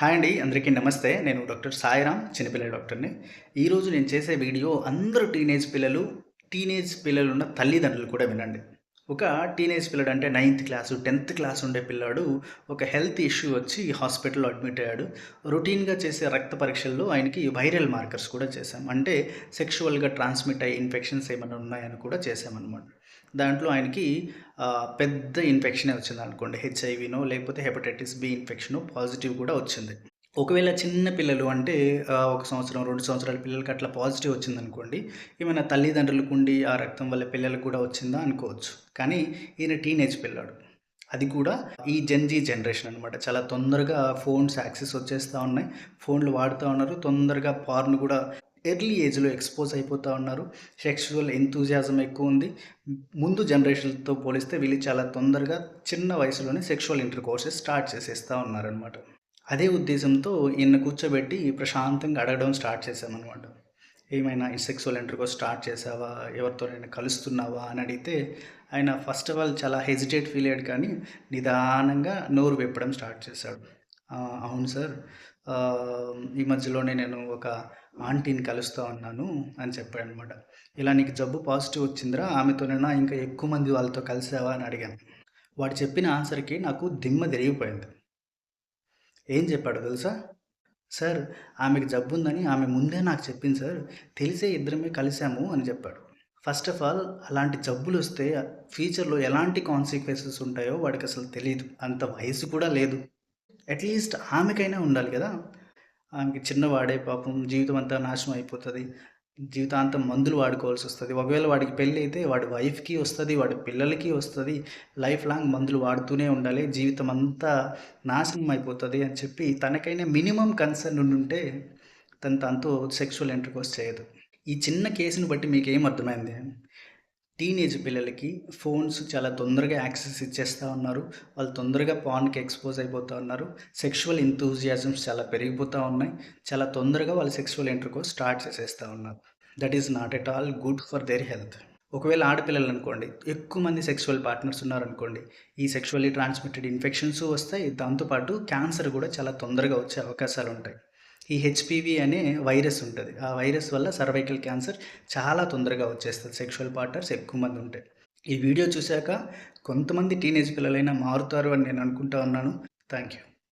Hi అండి. అందరికీ నమస్తే. నేను డాక్టర్ సాయిరామ్, చిన్నపిల్లల డాక్టర్‌ని. ఈరోజు నేను చేసే వీడియో అందరూ టీనేజ్ పిల్లలున్న తల్లిదండ్రులు కూడా వినండి. ఒక టీనేజ్ పిల్లాడు అంటే 9థ్ క్లాసు, 10థ్ క్లాస్ ఉండే పిల్లాడు ఒక హెల్త్ ఇష్యూ వచ్చి హాస్పిటల్‌లో అడ్మిట్ అయ్యాడు. రొటీన్‌గా చేసే రక్త పరీక్షల్లో ఆయనకి వైరల్ మార్కర్స్ కూడా చేశాం. అంటే సెక్షువల్‌గా ట్రాన్స్మిట్ అయ్యే ఇన్ఫెక్షన్స్ ఏమైనా ఉన్నాయని కూడా చేశామనమాట. దాంట్లో ఆయనకి పెద్ద ఇన్ఫెక్షనే వచ్చిందనుకోండి. హెచ్ఐవీనో లేకపోతే హెపటైటిస్ బి ఇన్ఫెక్షనో పాజిటివ్ కూడా వచ్చింది. ఒకవేళ చిన్న పిల్లలు అంటే 1 సంవత్సరం, 2 సంవత్సరాల పిల్లలకి అట్లా పాజిటివ్ వచ్చిందనుకోండి. ఏమైనా తల్లిదండ్రులకుండి ఆ రక్తం వల్ల పిల్లలకు కూడా వచ్చిందా అనుకోవచ్చు. కానీ ఈయన టీనేజ్ పిల్లాడు. అది కూడా ఈ జెన్‌జీ జనరేషన్ అనమాట. చాలా తొందరగా ఫోన్స్ యాక్సెస్ వచ్చేస్తా ఉన్నాయి. ఫోన్‌లు వాడుతా ఉన్నారు. తొందరగా పార్న్ కూడా ఎర్లీ ఏజ్‌లో ఎక్స్‌పోజ్ అయిపోతా ఉన్నారు. సెక్షువల్ ఎంతూజియాజం ఎక్కువుంది. ముందు జనరేషన్‌తో పోలిస్తే వీళ్ళు చాలా తొందరగా చిన్న వయసులోనే సెక్షువల్ ఇంటర్‌కోర్సెస్ స్టార్ట్ చేసేస్తా ఉన్నారనమాట. అదే ఉద్దేశంతో ఈయన్ని కూర్చోబెట్టి ప్రశాంతంగా అడగడం స్టార్ట్ చేశామనమాట. ఏమైనా ఈ సెక్సువల్ ఇంటర్‌కోర్స్ స్టార్ట్ చేశావా? ఎవరితోనైనా కలుస్తున్నావా? అని అడిగితే ఆయన ఫస్ట్ ఆఫ్ ఆల్ చాలా హెసిటేట్ ఫీల్ అయ్యాడు కానీ నిదానంగా నోరు విప్పడం స్టార్ట్ చేశాడు. అవును సార్. ఈ మధ్యలోనే నేను ఒక ఆంటీని కలుస్తా ఉన్నాను అని చెప్పాడనమాట. ఇలా నీకు జబ్బు పాజిటివ్ వచ్చిందిరా ఆమెతోనేనా ఇంకా ఎక్కువ మంది వాళ్ళతో కలిసావా అని అడిగాను. వాడు చెప్పిన ఆన్సర్‌కి నాకు దిమ్మ తిరిగిపోయింది. ఏం చెప్పాడో తెలుసా? సార్ ఆమెకి జబ్బుందని ఆమె ముందే నాకు చెప్పింది సార్. తెలిసే ఇద్దరమే కలిసాము అని చెప్పాడు. ఫస్ట్ ఆఫ్ ఆల్ అలాంటి జబ్బులొస్తే ఫ్యూచర్‌లో ఎలాంటి కాన్సిక్వెన్సెస్ ఉంటాయో వాడికసలు తెలీదు. అంత వయసు కూడా లేదు. అట్‌లీస్ట్ ఆమెకైనా ఉండాలి గదా! ఆమెకి చిన్నవాడే పాపం జీవితం అంతా నాశనం అయిపోతది. జీవితాంతం మందులు వాడుకోవాల్సొస్తది. ఒకవేళ వాడికి పెళ్ళైతే వాడి వైఫ్‌కి వస్తది, వాడి పిల్లలకి వస్తది. లైఫ్ లాంగ్ మందులు వాడుతూనే ఉండాలి. జీవితం అంతా నాశనం అయిపోతది అని చెప్పి తనకైనా మినిమమ్ కన్సర్న్ ఉండుంటే తను తనతో సెక్సువల్ ఇంటర్‌కోర్స్ చేయదు. ఈ చిన్న కేస్‌ని బట్టి మీకేం అర్థమైంది? టీనేజ్ పిల్లలకి ఫోన్స్ చాలా తొందరగా యాక్సెస్ ఇచ్చేస్తా ఉన్నారు. వాళ్ళు తొందరగా పార్న్‌కి ఎక్స్‌పోజ్ అయిపోతా ఉన్నారు. సెక్షువల్ ఎంతూజియాజమ్స్ చాలా పెరిగిపోతా ఉన్నాయి. చాలా తొందరగా వాళ్ళు సెక్షువల్ ఇంటర్‌కోర్స్ స్టార్ట్ చేసేస్తా ఉన్నారు. That is not at all good for their health. ఒకవేళ ఆడపిల్లలనుకోండి, ఎక్కువ మంది సెక్షువల్ పార్ట్నర్స్ ఉన్నారనుకోండి, ఈ సెక్షువల్లీ ట్రాన్స్‌మిటెడ్ ఇన్ఫెక్షన్సు వస్తాయి. దాంతో పాటు క్యాన్సర్ కూడా చాలా తొందరగా వచ్చే అవకాశాలుంటాయి. ఈ హెచ్‌పివి అనే వైరస్ ఉంటది. ఆ వైరస్ వల్ల సర్వైకల్ క్యాన్సర్ చాలా తొందరగా వచ్చేస్తది. సెక్షువల్ పార్ట్నర్స్ ఎక్కువ మంది ఉంటే. ఈ వీడియో చూసాక కొంతమంది టీనేజ్ పిల్లలైనా మారుతారు అని నేను అనుకుంటా ఉన్నాను. Thank you.